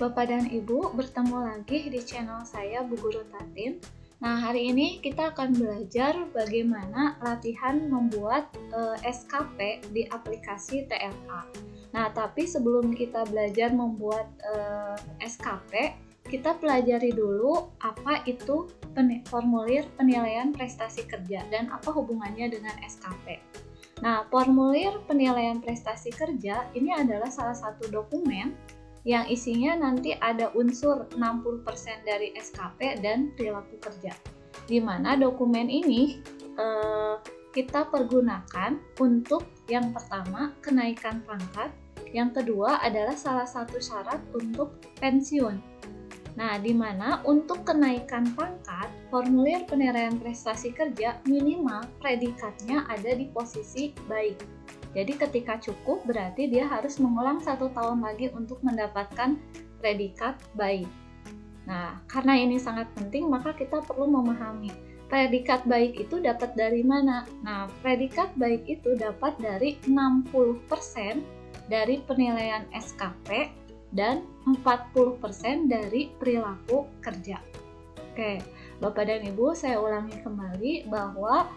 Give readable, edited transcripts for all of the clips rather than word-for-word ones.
Bapak dan Ibu, bertemu lagi di channel saya Bu Guru Tatin. Nah, hari ini kita akan belajar bagaimana latihan membuat SKP di aplikasi TRK. Nah, tapi sebelum kita belajar membuat SKP, kita pelajari dulu apa itu formulir penilaian prestasi kerja dan apa hubungannya dengan SKP. Nah, formulir penilaian prestasi kerja ini adalah salah satu dokumen yang isinya nanti ada unsur 60% dari SKP dan perilaku kerja. Di mana dokumen ini kita pergunakan untuk yang pertama kenaikan pangkat, yang kedua adalah salah satu syarat untuk pensiun. Nah, di mana untuk kenaikan pangkat, formulir penilaian prestasi kerja minimal predikatnya ada di posisi baik. Jadi ketika cukup berarti dia harus mengulang 1 tahun lagi untuk mendapatkan predikat baik. Nah, karena ini sangat penting maka kita perlu memahami predikat baik itu dapat dari mana. Nah, predikat baik itu dapat dari 60% dari penilaian SKP dan 40% dari perilaku kerja. Oke, Bapak dan Ibu, saya ulangi kembali bahwa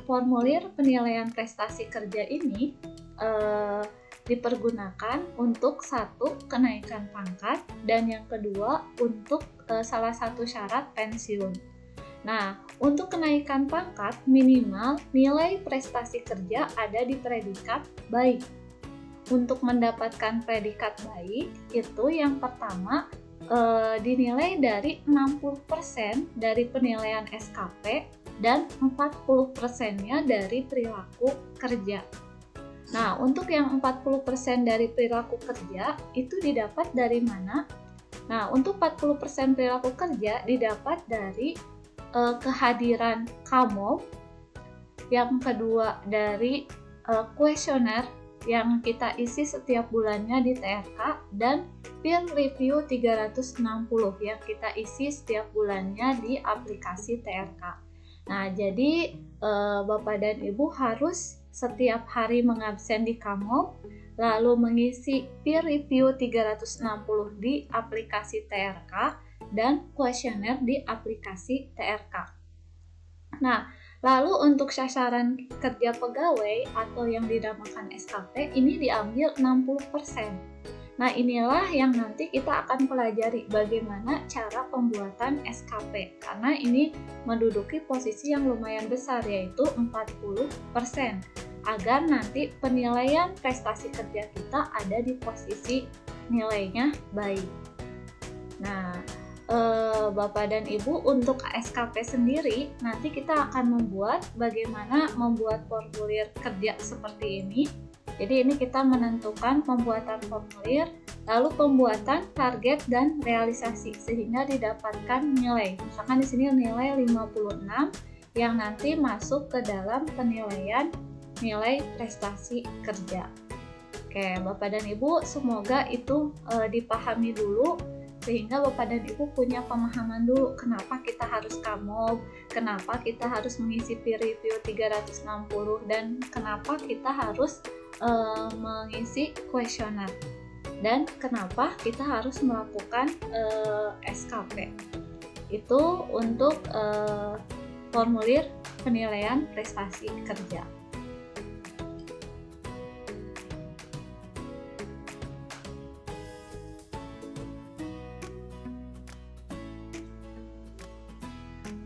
formulir penilaian prestasi kerja ini dipergunakan untuk satu, kenaikan pangkat, dan yang kedua untuk salah satu syarat pensiun. Nah, untuk kenaikan pangkat minimal nilai prestasi kerja ada di predikat baik. Untuk mendapatkan predikat baik itu yang pertama dinilai dari 60% dari penilaian SKP dan 40%-nya dari perilaku kerja. Nah, untuk yang 40% dari perilaku kerja itu didapat dari mana? Nah, untuk 40% perilaku kerja didapat dari kehadiran KAMOB, yang kedua dari kuesioner yang kita isi setiap bulannya di TRK, dan peer review 360 yang kita isi setiap bulannya di aplikasi TRK. Nah, jadi Bapak dan Ibu harus setiap hari mengabsen di KAMOB, lalu mengisi peer review 360 di aplikasi TRK, dan kuesioner di aplikasi TRK. Nah, lalu untuk sasaran kerja pegawai atau yang dinamakan SKP ini diambil 60%. Nah, inilah yang nanti kita akan pelajari bagaimana cara pembuatan SKP, karena ini menduduki posisi yang lumayan besar, yaitu 40%, agar nanti penilaian prestasi kerja kita ada di posisi nilainya baik. Nah, Bapak dan Ibu, untuk SKP sendiri nanti kita akan bagaimana membuat formulir kerja seperti ini. Jadi ini kita menentukan pembuatan formulir, lalu pembuatan target dan realisasi sehingga didapatkan nilai. Misalkan di sini nilai 56 yang nanti masuk ke dalam penilaian nilai prestasi kerja. Oke, Bapak dan Ibu, semoga itu dipahami dulu sehingga Bapak dan Ibu punya pemahaman dulu kenapa kita harus KAMOB, kenapa kita harus mengisi peer review 360, dan kenapa kita harus mengisi kuesioner, dan kenapa kita harus melakukan SKP. Itu untuk formulir penilaian prestasi kerja.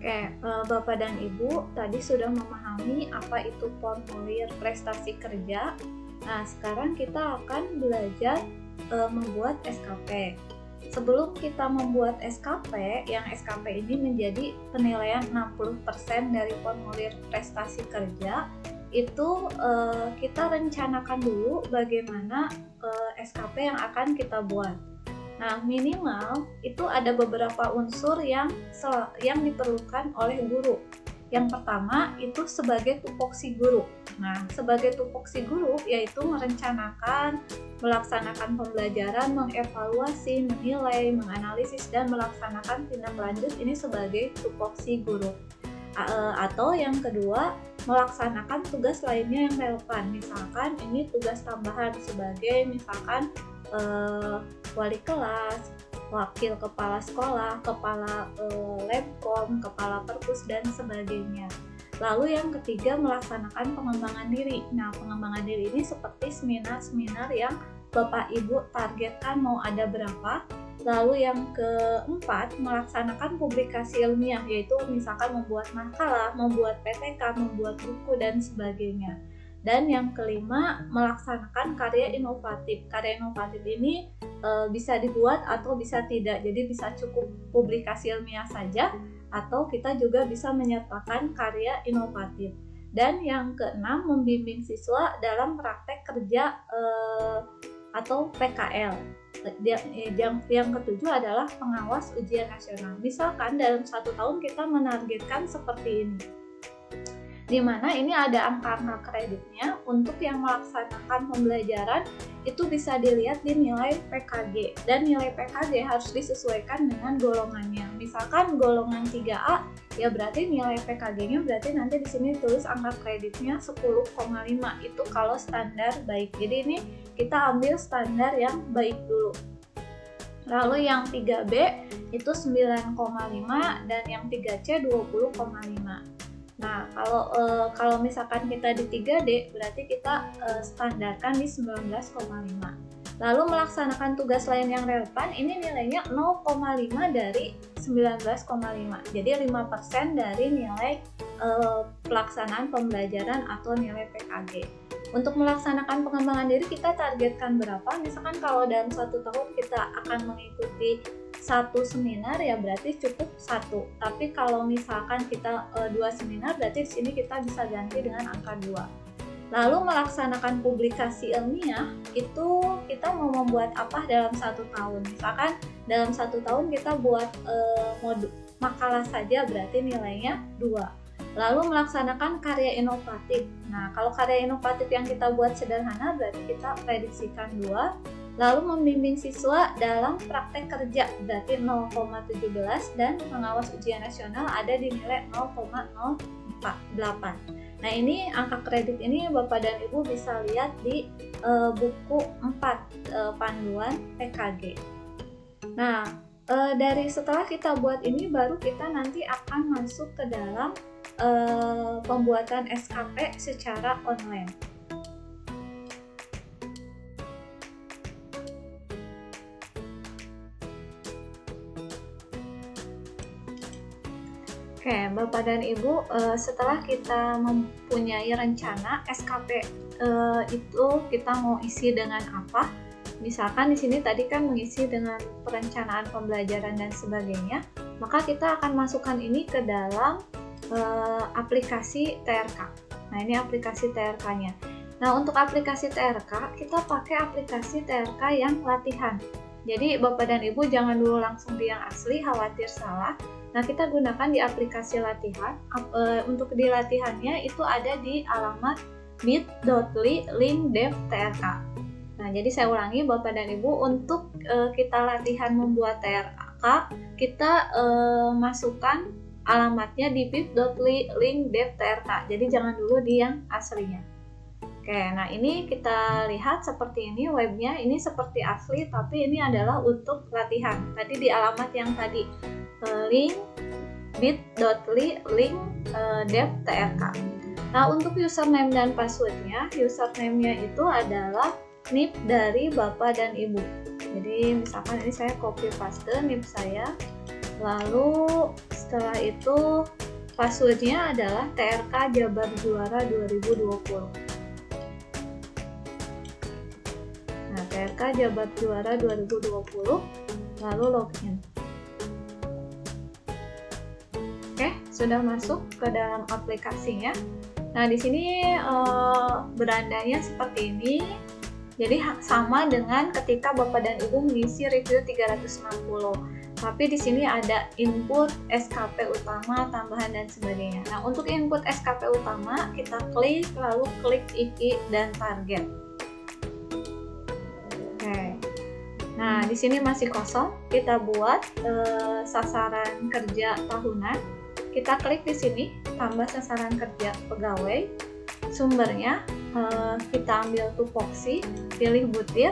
Oke, Bapak dan Ibu tadi sudah memahami apa itu formulir prestasi kerja. Nah, sekarang kita akan belajar membuat SKP. Sebelum kita membuat SKP, yang SKP ini menjadi penilaian 60% dari formulir prestasi kerja, itu kita rencanakan dulu bagaimana SKP yang akan kita buat. Nah, minimal itu ada beberapa unsur yang diperlukan oleh guru. Yang pertama itu sebagai tupoksi guru. Nah, sebagai tupoksi guru yaitu merencanakan, melaksanakan pembelajaran, mengevaluasi, menilai, menganalisis, dan melaksanakan tindak lanjut, ini sebagai tupoksi guru. Atau yang kedua, melaksanakan tugas lainnya yang relevan. Misalkan ini tugas tambahan sebagai misalkan wali kelas, wakil kepala sekolah, kepala Labkom, kepala perpus, dan sebagainya. Lalu yang ketiga, melaksanakan pengembangan diri. Nah, pengembangan diri ini seperti seminar-seminar yang Bapak Ibu targetkan mau ada berapa. Lalu yang keempat, melaksanakan publikasi ilmiah, yaitu misalkan membuat makalah, membuat PTK, membuat buku, dan sebagainya. Dan yang kelima, melaksanakan karya inovatif. Karya inovatif ini bisa dibuat atau bisa tidak, jadi bisa cukup publikasi ilmiah saja, atau kita juga bisa menyertakan karya inovatif. Dan yang keenam, membimbing siswa dalam praktek kerja atau PKL. Yang ketujuh adalah pengawas ujian nasional. Misalkan dalam 1 tahun kita menargetkan seperti ini, di mana ini ada angka-angka kreditnya. Untuk yang melaksanakan pembelajaran itu bisa dilihat di nilai PKG, dan nilai PKG harus disesuaikan dengan golongannya. Misalkan golongan 3A, ya berarti nilai PKG-nya berarti nanti di sini tulis angka kreditnya 10,5, itu kalau standar baik. Jadi ini kita ambil standar yang baik dulu. Lalu yang 3B itu 9,5 dan yang 3C 20,5. Nah, kalau misalkan kita di 3D, berarti kita standarkan di 19,5. Lalu melaksanakan tugas lain yang relevan, ini nilainya 0,5 dari 19,5. Jadi 5% dari nilai pelaksanaan pembelajaran atau nilai PKG. Untuk melaksanakan pengembangan diri, kita targetkan berapa? Misalkan kalau dalam 1 tahun kita akan mengikuti 1 seminar, ya berarti cukup 1. Tapi kalau misalkan kita 2 seminar, berarti di sini kita bisa ganti dengan angka 2. Lalu melaksanakan publikasi ilmiah, itu kita mau membuat apa dalam 1 tahun? Misalkan dalam 1 tahun kita buat makalah saja, berarti nilainya 2. Lalu melaksanakan karya inovatif. Nah, kalau karya inovatif yang kita buat sederhana, berarti kita prediksikan 2. Lalu membimbing siswa dalam praktek kerja, berarti 0,17, dan pengawas ujian nasional ada di nilai 0,08. Nah, ini angka kredit ini Bapak dan Ibu bisa lihat di buku 4 panduan PKG. Nah, dari setelah kita buat ini, baru kita nanti akan masuk ke dalam pembuatan SKP secara online. Oke, Bapak dan Ibu, setelah kita mempunyai rencana SKP itu kita mau isi dengan apa? Misalkan di sini tadi kan mengisi dengan perencanaan pembelajaran dan sebagainya, maka kita akan masukkan ini ke dalam aplikasi TRK. Nah, ini aplikasi TRK-nya. Nah, untuk aplikasi TRK, kita pakai aplikasi TRK yang latihan. Jadi, Bapak dan Ibu jangan dulu langsung di yang asli, khawatir salah. Nah, kita gunakan di aplikasi latihan. Untuk di latihannya itu ada di alamat bit.ly/dev-trk. Nah, jadi saya ulangi Bapak dan Ibu, untuk kita latihan membuat TRK, kita masukkan alamatnya di bit.ly/dev-trk. Jadi jangan dulu di yang aslinya. Oke, nah ini kita lihat seperti ini webnya. Ini seperti asli, tapi ini adalah untuk latihan. Tadi di alamat yang tadi link bit.ly/dev-trk. Nah, untuk username dan passwordnya, username-nya itu adalah NIP dari Bapak dan Ibu. Jadi misalkan ini saya copy paste NIP saya. Lalu setelah itu passwordnya adalah TRK Jabar Juara 2020. Nah, TRK Jabar Juara 2020, lalu login. Oke, sudah masuk ke dalam aplikasinya. Nah, di sini berandanya seperti ini. Jadi sama dengan ketika Bapak dan Ibu mengisi review 360. Tapi di sini ada input, SKP utama, tambahan, dan sebagainya. Nah, untuk input SKP utama, kita klik, lalu klik isi dan target. Oke. Nah, di sini masih kosong. Kita buat sasaran kerja tahunan. Kita klik di sini, tambah sasaran kerja pegawai. Sumbernya kita ambil tupoksi, pilih butir.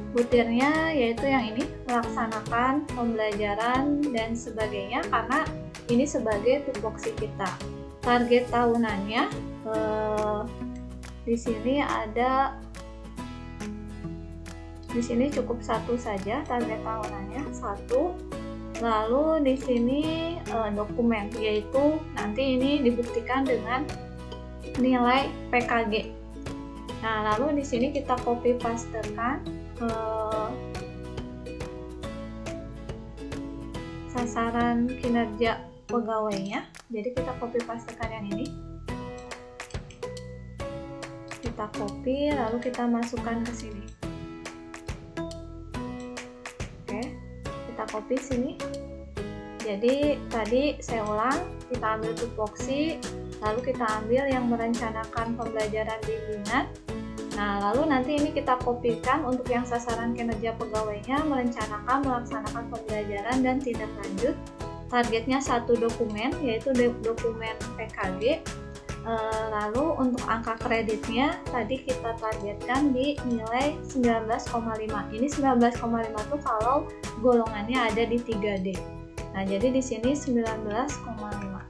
butirnya yaitu yang ini, melaksanakan pembelajaran dan sebagainya, karena ini sebagai tupoksi kita. Target tahunannya di sini ada, di sini cukup satu saja target tahunannya, satu. Lalu di sini dokumen, yaitu nanti ini dibuktikan dengan nilai PKG. Nah, lalu di sini kita copy pastekan sasaran kinerja pegawainya. Jadi kita copy pastekan yang ini. Kita copy, lalu kita masukkan ke sini. Oke, kita copy sini. Jadi tadi saya ulang, kita ambil tupoksi, lalu kita ambil yang merencanakan pembelajaran bimbingan. Nah, lalu nanti ini kita kopikan untuk yang sasaran kinerja pegawainya, merencanakan, melaksanakan pembelajaran dan tindak lanjut. Targetnya satu dokumen, yaitu dokumen PKG. Lalu untuk angka kreditnya tadi kita targetkan di nilai 19,5. Ini 19,5 tuh kalau golongannya ada di 3D. Nah, jadi di sini 19,5.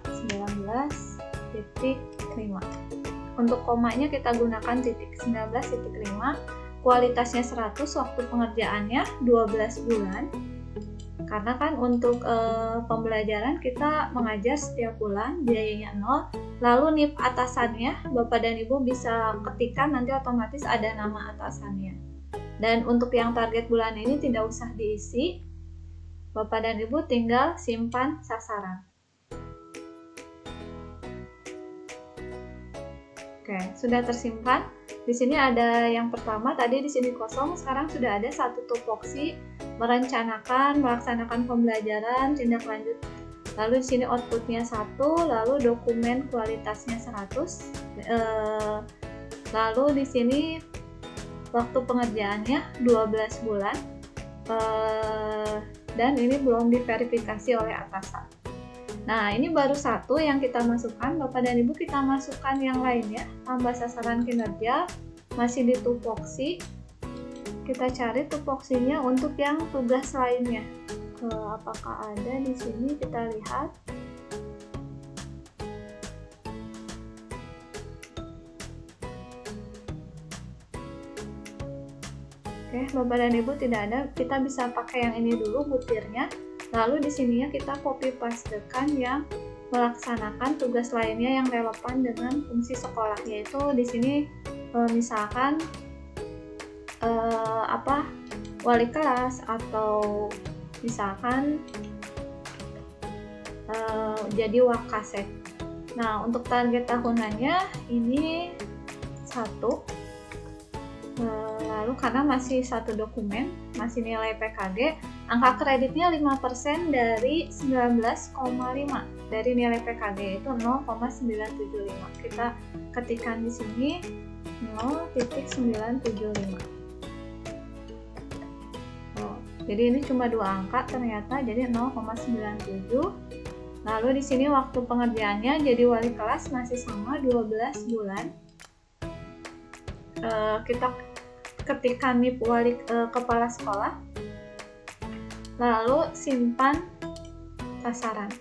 Untuk komanya kita gunakan titik, 19,5. Kualitasnya 100, waktu pengerjaannya 12 bulan. Karena kan untuk pembelajaran kita mengajar setiap bulan, biayanya 0. Lalu NIP atasannya, Bapak dan Ibu bisa ketikkan, nanti otomatis ada nama atasannya. Dan untuk yang target bulan ini tidak usah diisi, Bapak dan Ibu tinggal simpan sasaran. Oke, sudah tersimpan. Di sini ada yang pertama, tadi di sini kosong, sekarang sudah ada satu tupoksi, merencanakan, melaksanakan pembelajaran, tindak lanjut. Lalu di sini outputnya 1, lalu dokumen kualitasnya 100. Lalu di sini waktu pengerjaannya 12 bulan. Dan ini belum diverifikasi oleh atasan. Nah, ini baru satu yang kita masukkan. Bapak dan Ibu, kita masukkan yang lainnya. Tambah sasaran kinerja, masih di tupoksi. Kita cari tupoksinya untuk yang tugas lainnya. Apakah ada di sini? Kita lihat. Oke, Bapak dan Ibu tidak ada. Kita bisa pakai yang ini dulu, butirnya. Lalu di sininya kita copy pastekan yang melaksanakan tugas lainnya yang relevan dengan fungsi sekolah, yaitu di sini misalkan wali kelas, atau misalkan jadi wakasek. Nah, untuk target tahunannya ini 1. Lalu karena masih satu dokumen, masih nilai PKG, angka kreditnya 5% dari 19,5 dari nilai PKG, itu 0,975. Kita ketikkan di sini 0,975. Jadi ini cuma 2 angka ternyata, jadi 0,97. Lalu di sini waktu pengerjaannya jadi wali kelas masih sama, 12 bulan. Kita ketikkan NIP kepala sekolah, lalu simpan sasaran.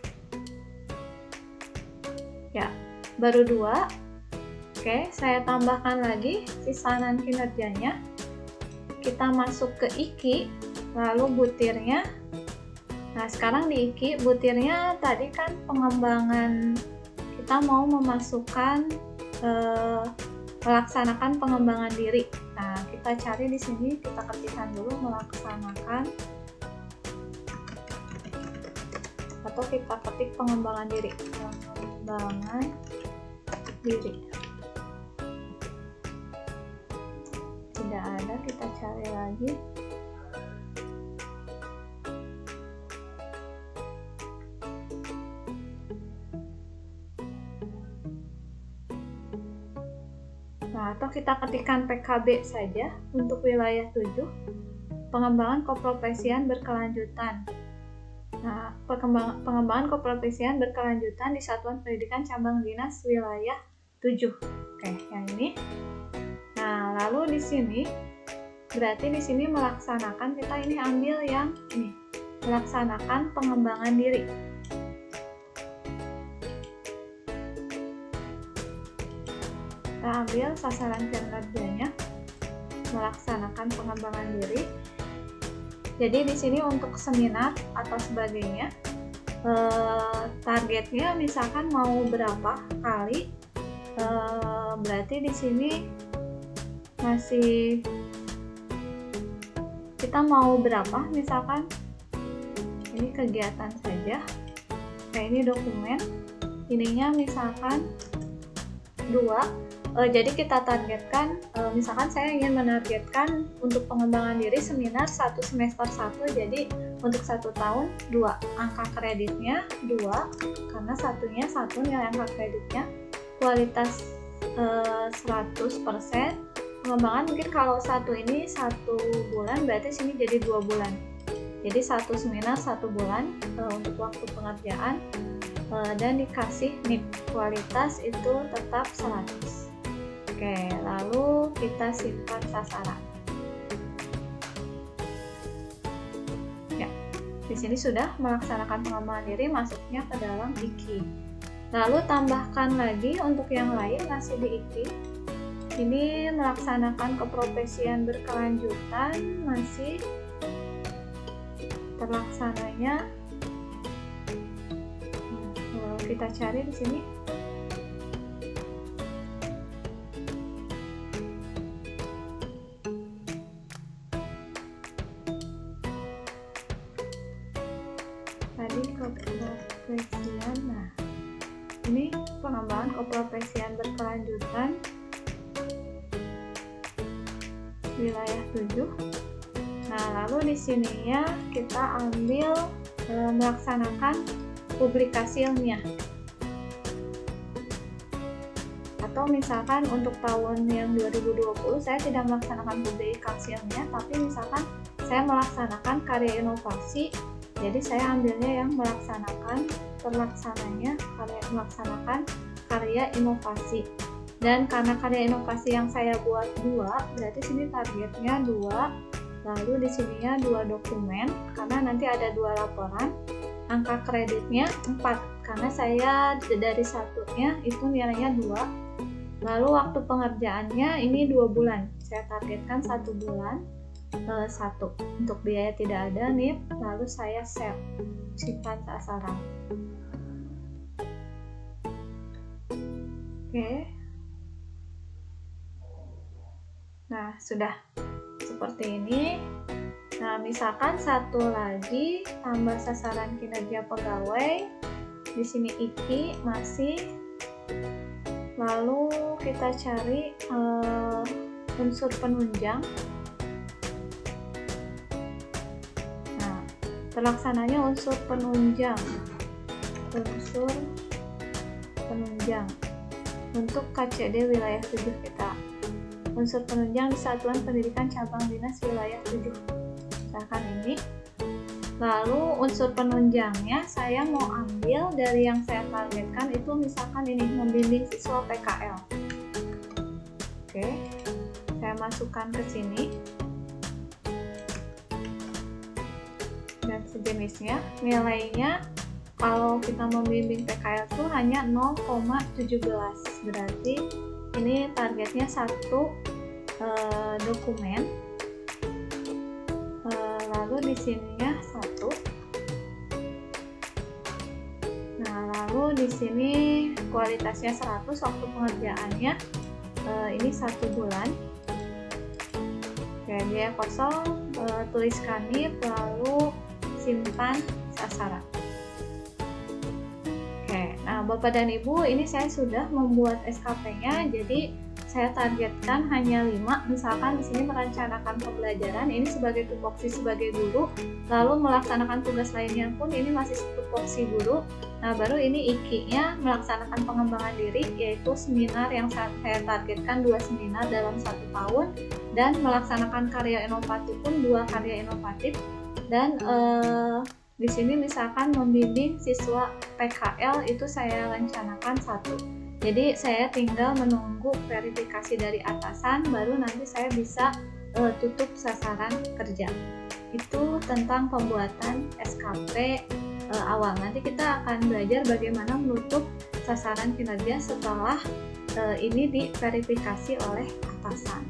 Ya, baru 2. Oke, saya tambahkan lagi sasaran kinerjanya. Kita masuk ke IKI, lalu butirnya. Nah, sekarang di IKI, butirnya tadi kan pengembangan, kita mau memasukkan melaksanakan pengembangan diri. Nah, kita cari di sini, kita ketikkan dulu melaksanakan, atau kita ketik pengembangan diri. Pengembangan diri. Tidak ada, kita cari lagi. Nah, atau kita ketikkan PKB saja untuk wilayah 7, pengembangan keprofesian berkelanjutan. Nah, pengembangan keprofesian berkelanjutan di Satuan Pendidikan Cabang Dinas Wilayah 7. Oke, yang ini. Nah, lalu di sini berarti di sini melaksanakan, kita ini ambil yang ini, melaksanakan pengembangan diri. Kita ambil sasaran kinerjanya, melaksanakan pengembangan diri. Jadi di sini untuk seminar atau sebagainya, targetnya misalkan mau berapa kali, berarti di sini masih kita mau berapa, misalkan ini kegiatan saja, kayak ini dokumen, ininya misalkan 2. Jadi kita targetkan, misalkan saya ingin menargetkan untuk pengembangan diri seminar 1 semester 1, jadi untuk 1 tahun 2, angka kreditnya 2, karena satunya 1 nilai angka kreditnya, kualitas 100%, pengembangan mungkin kalau 1 ini 1 bulan, berarti sini jadi 2 bulan, jadi 1 seminar 1 bulan untuk waktu pengerjaan, dan dikasih NIP, kualitas itu tetap 100. Oke, lalu kita simpan sasaran. Ya, di sini sudah melaksanakan pengembangan diri, masuknya ke dalam IKI. Lalu tambahkan lagi untuk yang lain masih di IKI. Ini melaksanakan keprofesian berkelanjutan, masih terlaksananya. Kita cari di sini. Tadi keprofesian, nah ini pengembangan keprofesian berkelanjutan wilayah 7. Nah lalu di sininya kita ambil melaksanakan publikasi ilmiah, atau misalkan untuk tahun yang 2020 saya tidak melaksanakan publikasi ilmiah, tapi misalkan saya melaksanakan karya inovasi, jadi saya ambilnya yang melaksanakan karya inovasi. Dan karena karya inovasi yang saya buat 2, berarti sini targetnya 2, lalu di sininya 2 dokumen, karena nanti ada 2 laporan. Angka kreditnya 4, karena saya dari satunya itu nilainya 2. Lalu waktu pengerjaannya ini 2 bulan, saya targetkan 1 bulan 1. Untuk biaya tidak ada NIP, lalu saya save, simpan sasaran. Oke. Nah, sudah seperti ini. Nah, misalkan satu lagi, tambah sasaran kinerja pegawai. Di sini IKI masih. Lalu kita cari unsur penunjang. Nah, terlaksananya unsur penunjang. Untuk KCD wilayah 7 kita. Unsur penunjang di Satuan Pendidikan Cabang Dinas Wilayah 7. Misalkan ini. Lalu unsur penunjangnya saya mau ambil dari yang saya targetkan itu, misalkan ini membimbing siswa PKL. Oke, saya masukkan ke sini dan sejenisnya. Nilainya kalau kita membimbing PKL itu hanya 0,17, berarti ini targetnya 1 dokumen. Lalu di sininya 1. Nah, lalu di sini kualitasnya 100, waktu pengerjaannya ini 1 bulan. Oke, biaya kosong, tuliskan NIP, lalu simpan sasaran. Oke, nah Bapak dan Ibu, ini saya sudah membuat SKP-nya, jadi saya targetkan hanya 5. Misalkan di sini merencanakan pembelajaran, ini sebagai tupoksi sebagai guru, lalu melaksanakan tugas lainnya pun ini masih tupoksi guru. Nah, baru ini IKI-nya melaksanakan pengembangan diri, yaitu seminar yang saya targetkan 2 seminar dalam 1 tahun, dan melaksanakan karya inovatif pun 2 karya inovatif. Dan di sini misalkan membimbing siswa PKL itu saya rencanakan 1. Jadi saya tinggal menunggu verifikasi dari atasan, baru nanti saya bisa tutup sasaran kerja. Itu tentang pembuatan SKP awal. Nanti kita akan belajar bagaimana menutup sasaran kinerja setelah ini diverifikasi oleh atasan.